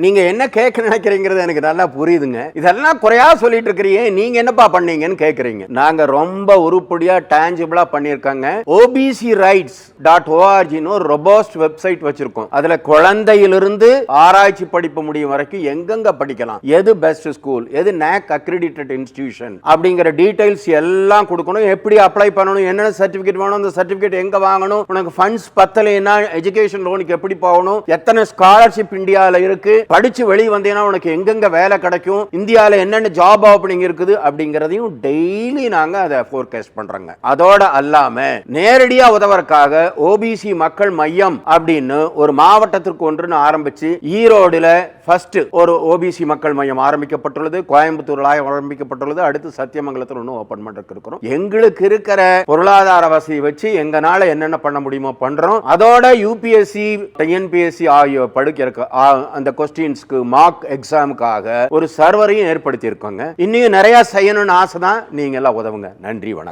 நீங்க என்ன கேட்க நினைக்கிறீங்கிறது எனக்கு நல்லா புரியுதுங்க. இதெல்லாம் குறையா சொல்லிட்டு இருக்கிறீங்க, நீங்க என்னப்பா பண்ணீங்கன்னு கேக்குறீங்க. நாங்க ரொம்ப உருப்படியா டான்ஜிபிளா பண்ணிருக்காங்க. obcrights.org ஒரு ரொபோஸ்ட் வெப்சைட் வச்சிருக்கோம். அதுல குழந்தையிலிருந்து ஆராய்ச்சி படிப்பு முடியும் வரைக்கும் எங்கெங்க படிக்கலாம், எது பெஸ்ட் ஸ்கூல், எது NAC accredited இன்ஸ்டிடியூஷன் அப்படிங்கிற டீடைல்ஸ் எல்லாம் கொடுக்கணும். எப்படி அப்ளை பண்ணணும், என்ன சர்டிபிகேட் வேணும், அந்த சர்டிபிகேட் எங்க வாங்கணும், உனக்கு ஃபண்ட்ஸ் பத்தலைன்னா எஜுகேஷன் லோனுக்கு எப்படி போகணும், எத்தனை ஸ்காலர்ஷிப் இந்தியால இருக்கு, படிச்சு வெளியே வந்தீங்கன்னா உனக்கு எங்கெங்க வேலை கிடைக்கும், இந்தியாவில் என்னென்ன ஜாப் ஓப்பனிங் இருக்குது அப்படிங்கறதையும் டெய்லி நாங்க அதை ஃபோர்காஸ்ட் பண்றோங்க. அதோட அல்லாம நேரடியா உதவறதுக்காக ஓபிசி மக்கள் மையம் அப்படின்னு ஒரு மாவட்டத்திற்கு ஒன்றுன்னு ஆரம்பிச்சு ஈரோடுல ஃபர்ஸ்ட் ஒரு ஓபிசி மக்கள் மையம் ஆரம்பிக்கப்பட்டுள்ளது, கோயம்புத்தூர்ல ஆரம்பிக்கப்பட்டுள்ளது, அடுத்து சத்தியமங்கலத்தில் ஒன்று ஓபன் பண்றதுக்கு இருக்கிறோம். எங்களுக்கு இருக்கிற பொருளாதார வசதி வச்சு எங்கனால என்னென்ன பண்ண முடியுமோ பண்றோம். அதோட யூபிஎஸ்சி டிஎன்பிஎஸ்சி ஆகிய படிக்க அந்த கொஸ்டின்ஸ்க்கு மார்க் எக்ஸாமுக்காக ஒரு சர்வரையும் ஏற்படுத்தி இருக்கோங்க. இன்னும் நிறைய செய்யணும்னு ஆசை தான். நீங்க எல்லாம் உதவுங்க. நன்றி, வணக்கம்.